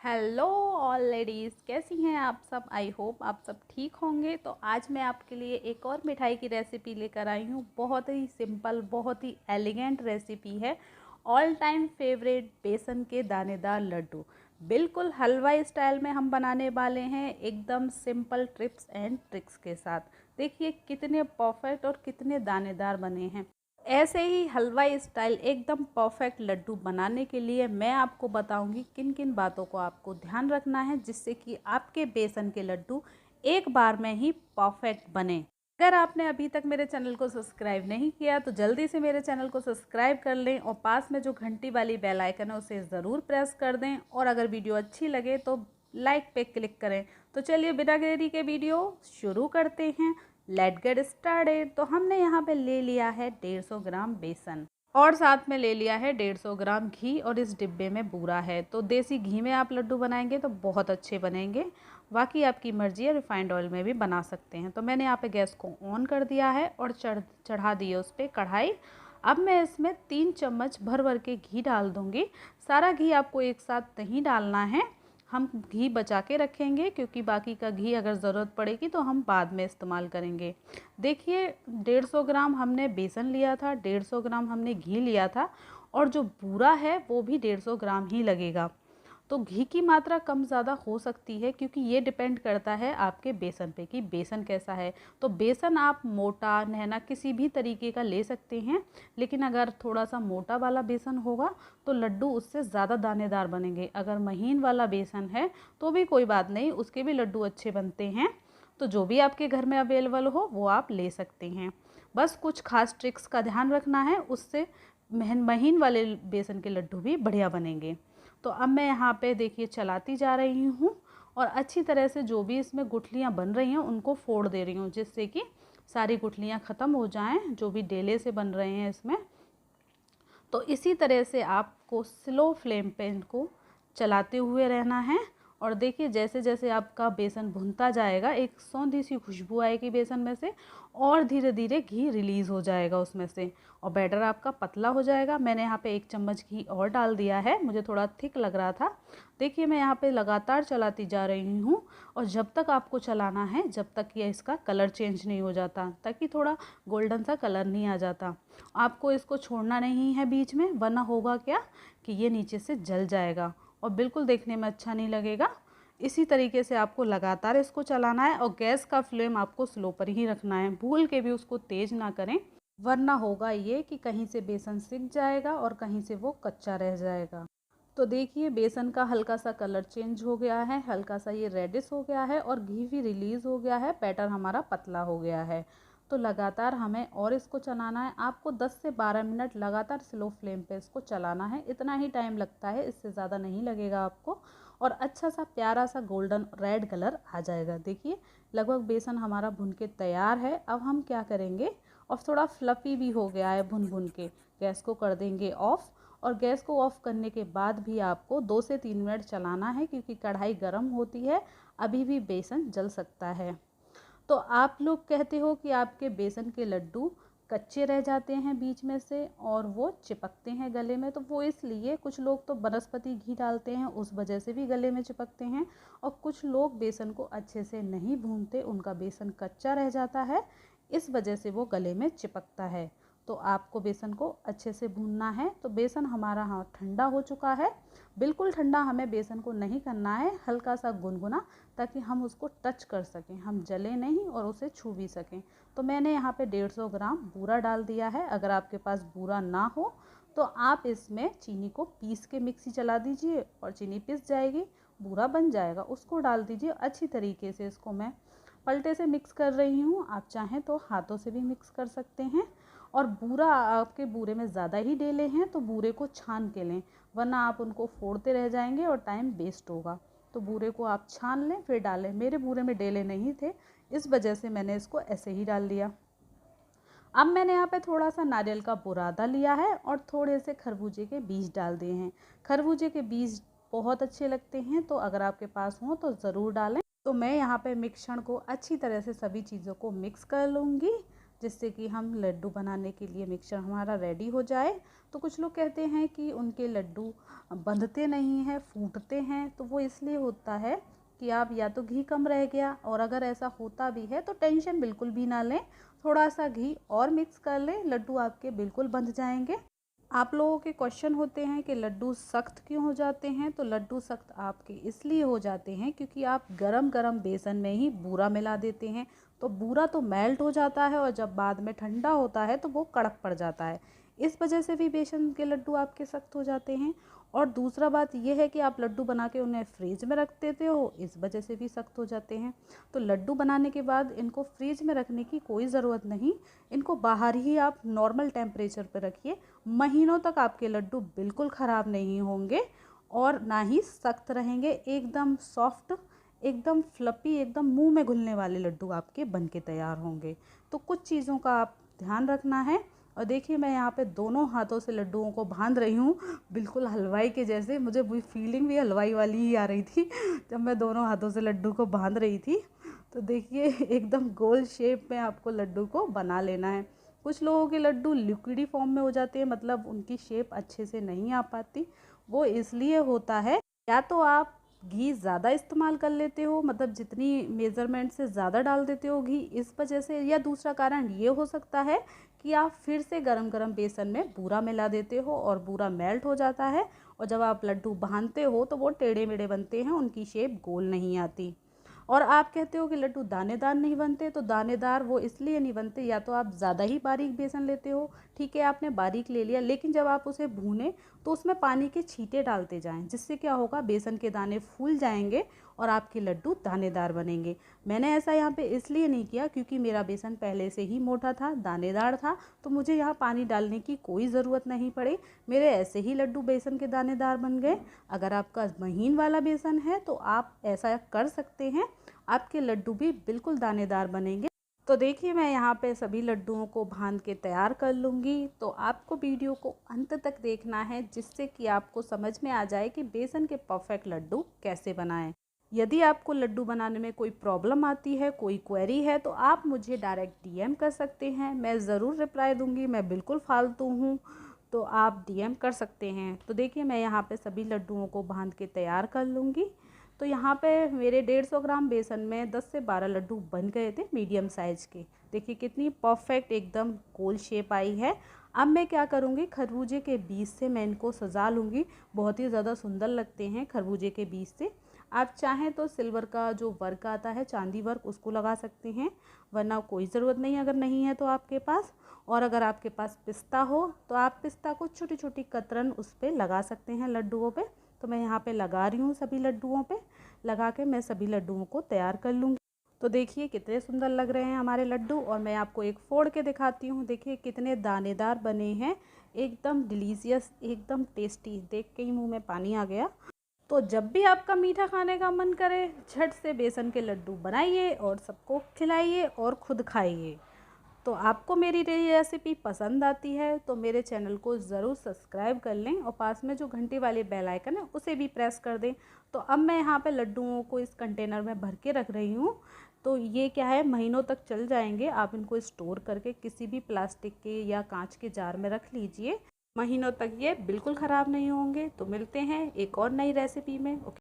Hello all ladies, कैसी हैं आप सब। आई होप आप सब ठीक होंगे। तो आज मैं आपके लिए एक और मिठाई की रेसिपी लेकर आई हूँ। बहुत ही सिंपल, बहुत ही एलिगेंट रेसिपी है। ऑल टाइम फेवरेट बेसन के दानेदार लड्डू, बिल्कुल हलवा स्टाइल में हम बनाने वाले हैं, एकदम सिंपल टिप्स एंड ट्रिक्स के साथ। देखिए कितने परफेक्ट और कितने दानेदार बने हैं। ऐसे ही हलवा स्टाइल एकदम परफेक्ट लड्डू बनाने के लिए मैं आपको बताऊंगी किन किन बातों को आपको ध्यान रखना है, जिससे कि आपके बेसन के लड्डू एक बार में ही परफेक्ट बने। अगर आपने अभी तक मेरे चैनल को सब्सक्राइब नहीं किया तो जल्दी से मेरे चैनल को सब्सक्राइब कर लें और पास में जो घंटी वाली बेल आइकन है उसे ज़रूर प्रेस कर दें। और अगर वीडियो अच्छी लगे तो लाइक पे क्लिक करें। तो चलिए बिना देरी के वीडियो शुरू करते हैं। Let get started. तो हमने यहाँ पे ले लिया है 150 ग्राम बेसन और साथ में ले लिया है 150 ग्राम घी, और इस डिब्बे में बूरा है। तो देसी घी में आप लड्डू बनाएंगे तो बहुत अच्छे बनेंगे। बाकी आपकी मर्जी है, रिफाइंड ऑयल में भी बना सकते हैं। तो मैंने यहाँ पे गैस को ऑन कर दिया है और चढ़ा दी है उस पर कढ़ाई। अब मैं इसमें 3 चम्मच भर भर के घी डाल दूँगी। सारा घी आपको एक साथ नहीं डालना है, हम घी बचा के रखेंगे, क्योंकि बाकी का घी अगर ज़रूरत पड़ेगी तो हम बाद में इस्तेमाल करेंगे। देखिए 150 ग्राम हमने बेसन लिया था, 150 ग्राम हमने घी लिया था, और जो बूरा है वो भी 150 ग्राम ही लगेगा। तो घी की मात्रा कम ज़्यादा हो सकती है, क्योंकि ये डिपेंड करता है आपके बेसन पे कि बेसन कैसा है। तो बेसन आप मोटा नैना किसी भी तरीके का ले सकते हैं, लेकिन अगर थोड़ा सा मोटा वाला बेसन होगा तो लड्डू उससे ज़्यादा दानेदार बनेंगे। अगर महीन वाला बेसन है तो भी कोई बात नहीं, उसके भी लड्डू अच्छे बनते हैं। तो जो भी आपके घर में अवेलेबल हो वो आप ले सकते हैं। बस कुछ खास ट्रिक्स का ध्यान रखना है, उससे महीन वाले बेसन के लड्डू भी बढ़िया बनेंगे। तो अब मैं यहाँ पे देखिए चलाती जा रही हूँ और अच्छी तरह से जो भी इसमें गुठलियाँ बन रही हैं उनको फोड़ दे रही हूँ, जिससे कि सारी गुठलियाँ ख़त्म हो जाएं जो भी डेले से बन रहे हैं इसमें। तो इसी तरह से आपको स्लो फ्लेम पे इनको चलाते हुए रहना है। और देखिए जैसे जैसे आपका बेसन भुनता जाएगा एक सौंधी सी खुशबू आएगी बेसन में से, और धीरे धीरे घी रिलीज़ हो जाएगा उसमें से, और बैटर आपका पतला हो जाएगा। मैंने यहाँ पे 1 चम्मच घी और डाल दिया है, मुझे थोड़ा थिक लग रहा था। देखिए मैं यहाँ पे लगातार चलाती जा रही हूँ, और जब तक आपको चलाना है जब तक ये इसका कलर चेंज नहीं हो जाता, ताकि थोड़ा गोल्डन सा कलर नहीं आ जाता। आपको इसको छोड़ना नहीं है बीच में, वरना होगा क्या कि ये नीचे से जल जाएगा और बिल्कुल देखने में अच्छा नहीं लगेगा। इसी तरीके से आपको लगातार इसको चलाना है, और गैस का फ्लेम आपको स्लो पर ही रखना है, भूल के भी उसको तेज़ ना करें, वरना होगा ये कि कहीं से बेसन सिक जाएगा और कहीं से वो कच्चा रह जाएगा। तो देखिए बेसन का हल्का सा कलर चेंज हो गया है, हल्का सा ये रेडिश हो गया है, और घी भी रिलीज़ हो गया है, बैटर हमारा पतला हो गया है। तो लगातार हमें और इसको चलाना है। आपको 10 से 12 मिनट लगातार स्लो फ्लेम पे इसको चलाना है, इतना ही टाइम लगता है, इससे ज़्यादा नहीं लगेगा आपको। और अच्छा सा प्यारा सा गोल्डन रेड कलर आ जाएगा। देखिए लगभग बेसन हमारा भुन के तैयार है। अब हम क्या करेंगे, और थोड़ा फ्लफ़ी भी हो गया है भुन भुन के, गैस को कर देंगे ऑफ़। और गैस को ऑफ़ करने के बाद भी आपको 2 से 3 मिनट चलाना है, क्योंकि कढ़ाई गर्म होती है, अभी भी बेसन जल सकता है। तो आप लोग कहते हो कि आपके बेसन के लड्डू कच्चे रह जाते हैं बीच में से और वो चिपकते हैं गले में, तो वो इसलिए कुछ लोग तो वनस्पति घी डालते हैं, उस वजह से भी गले में चिपकते हैं। और कुछ लोग बेसन को अच्छे से नहीं भूनते, उनका बेसन कच्चा रह जाता है, इस वजह से वो गले में चिपकता है। तो आपको बेसन को अच्छे से भूनना है। तो बेसन हमारा हाँ ठंडा हो चुका है, बिल्कुल ठंडा हमें बेसन को नहीं करना है, हल्का सा गुनगुना, ताकि हम उसको टच कर सकें, हम जले नहीं और उसे छू भी सकें। तो मैंने यहाँ पे 150 ग्राम बूरा डाल दिया है। अगर आपके पास बूरा ना हो तो आप इसमें चीनी को पीस के मिक्सी चला दीजिए, और चीनी पिस जाएगी, बूरा बन जाएगा, उसको डाल दीजिए। अच्छी तरीके से इसको मैं पलटे से मिक्स कर रही हूँ, आप चाहें तो हाथों से भी मिक्स कर सकते हैं। और बूरा आपके बूरे में ज़्यादा ही डेले हैं तो बूरे को छान के लें, वरना आप उनको फोड़ते रह जाएंगे और टाइम वेस्ट होगा। तो बूरे को आप छान लें फिर डालें। मेरे बूरे में डेले नहीं थे, इस वजह से मैंने इसको ऐसे ही डाल दिया। अब मैंने यहाँ पे थोड़ा सा नारियल का बुरादा लिया है और थोड़े से खरबूजे के बीज डाल दिए हैं। खरबूजे के बीज बहुत अच्छे लगते हैं, तो अगर आपके पास हो तो ज़रूर डालें। तो मैं यहाँ पे मिश्रण को अच्छी तरह से सभी चीज़ों को मिक्स कर लूँगी। जिससे कि हम लड्डू बनाने के लिए मिक्सचर हमारा रेडी हो जाए। तो कुछ लोग कहते हैं कि उनके लड्डू बंधते नहीं हैं, फूटते हैं, तो वो इसलिए होता है कि आप या तो घी कम रह गया, और अगर ऐसा होता भी है तो टेंशन बिल्कुल भी ना लें, थोड़ा सा घी और मिक्स कर लें, लड्डू आपके बिल्कुल बंध जाएंगे। आप लोगों के क्वेश्चन होते हैं कि लड्डू सख्त क्यों हो जाते हैं। तो लड्डू सख्त आपके इसलिए हो जाते हैं क्योंकि आप गरम गरम बेसन में ही बूरा मिला देते हैं। तो बूरा तो मेल्ट हो जाता है और जब बाद में ठंडा होता है तो वो कड़क पड़ जाता है। इस वजह से भी बेसन के लड्डू आपके सख्त हो जाते हैं। और दूसरा बात यह है कि आप लड्डू बना के उन्हें फ्रिज में रख देते हो, इस वजह से भी सख्त हो जाते हैं। तो लड्डू बनाने के बाद इनको फ्रिज में रखने की कोई ज़रूरत नहीं, इनको बाहर ही आप नॉर्मल टेम्परेचर पर रखिए। महीनों तक आपके लड्डू बिल्कुल ख़राब नहीं होंगे और ना ही सख्त रहेंगे, एकदम सॉफ्ट, एकदम फ्लपी, एकदम मुंह में घुलने वाले लड्डू आपके बन के तैयार होंगे। तो कुछ चीज़ों का आप ध्यान रखना है। और देखिए मैं यहाँ पे दोनों हाथों से लड्डुओं को बांध रही हूँ, बिल्कुल हलवाई के जैसे। मुझे वो फीलिंग भी हलवाई वाली ही आ रही थी जब मैं दोनों हाथों से लड्डू को बांध रही थी। तो देखिए एकदम गोल शेप में आपको लड्डू को बना लेना है। कुछ लोगों के लड्डू लिक्विडी फॉर्म में हो जाते हैं, मतलब उनकी शेप अच्छे से नहीं आ पाती। वो इसलिए होता है या तो आप घी ज़्यादा इस्तेमाल कर लेते हो, मतलब जितनी मेज़रमेंट से ज़्यादा डाल देते हो घी, इस वजह से। या दूसरा कारण ये हो सकता है कि आप फिर से गरम गरम बेसन में बूरा मिला देते हो और बूरा मेल्ट हो जाता है, और जब आप लड्डू बांधते हो तो वो टेढ़े मेढ़े बनते हैं, उनकी शेप गोल नहीं आती। और आप कहते हो कि लड्डू दानेदार नहीं बनते, तो दानेदार वो इसलिए नहीं बनते, या तो आप ज़्यादा ही बारीक बेसन लेते हो। ठीक है, आपने बारीक ले लिया, लेकिन जब आप उसे भूने तो उसमें पानी के छींटे डालते जाएं, जिससे क्या होगा, बेसन के दाने फूल जाएंगे और आपके लड्डू दानेदार बनेंगे। मैंने ऐसा यहाँ पे इसलिए नहीं किया क्योंकि मेरा बेसन पहले से ही मोटा था, दानेदार था, तो मुझे यहाँ पानी डालने की कोई ज़रूरत नहीं पड़ी। मेरे ऐसे ही लड्डू बेसन के दानेदार बन गए। अगर आपका महीन वाला बेसन है तो आप ऐसा कर सकते हैं, आपके लड्डू भी बिल्कुल दानेदार बनेंगे। तो देखिए मैं यहाँ पे सभी लड्डुओं को बांध के तैयार कर लूँगी। तो आपको वीडियो को अंत तक देखना है, जिससे कि आपको समझ में आ जाए कि बेसन के परफेक्ट लड्डू कैसे बनाएं। यदि आपको लड्डू बनाने में कोई प्रॉब्लम आती है, कोई क्वेरी है, तो आप मुझे डायरेक्ट डीएम कर सकते हैं, मैं ज़रूर रिप्लाई दूँगी। मैं बिल्कुल फालतू हूँ, तो आप डीएम कर सकते हैं। तो देखिए मैं यहाँ पे सभी लड्डुओं को बांध के तैयार कर लूँगी। तो यहाँ पे मेरे 150 ग्राम बेसन में 10 से 12 लड्डू बन गए थे, मीडियम साइज़ के। देखिए कितनी परफेक्ट एकदम गोल शेप आई है। अब मैं क्या करूँगी, खरबूजे के बीज से मैं इनको सजा लूँगी। बहुत ही ज़्यादा सुंदर लगते हैं खरबूजे के बीज से। आप चाहें तो सिल्वर का जो वर्क आता है, चांदी वर्क, उसको लगा सकते हैं, वरना कोई ज़रूरत नहीं अगर नहीं है तो आपके पास। और अगर आपके पास पिस्ता हो तो आप पिस्ता को छोटी छोटी कतरन उस पर लगा सकते हैं लड्डुओं पे। तो मैं यहाँ पे लगा रही हूँ, सभी लड्डुओं पे लगा के मैं सभी लड्डुओं को तैयार कर लूँगी। तो देखिए कितने सुंदर लग रहे हैं हमारे लड्डू, और मैं आपको एक फोड़ के दिखाती हूँ। देखिए कितने दानेदार बने हैं, एकदम डिलीशियस, एकदम टेस्टी। देख के ही मुँह में पानी आ गया। तो जब भी आपका मीठा खाने का मन करे, झट से बेसन के लड्डू बनाइए और सबको खिलाइए और खुद खाइए। तो आपको मेरी रेसिपी पसंद आती है तो मेरे चैनल को ज़रूर सब्सक्राइब कर लें, और पास में जो घंटी वाले बेल आइकन है उसे भी प्रेस कर दें। तो अब मैं यहाँ पे लड्डुओं को इस कंटेनर में भर के रख रही हूँ। तो ये क्या है, महीनों तक चल जाएंगे। आप इनको स्टोर करके किसी भी प्लास्टिक के या कांच के जार में रख लीजिए, महीनों तक ये बिल्कुल ख़राब नहीं होंगे। तो मिलते हैं एक और नई रेसिपी में। ओके।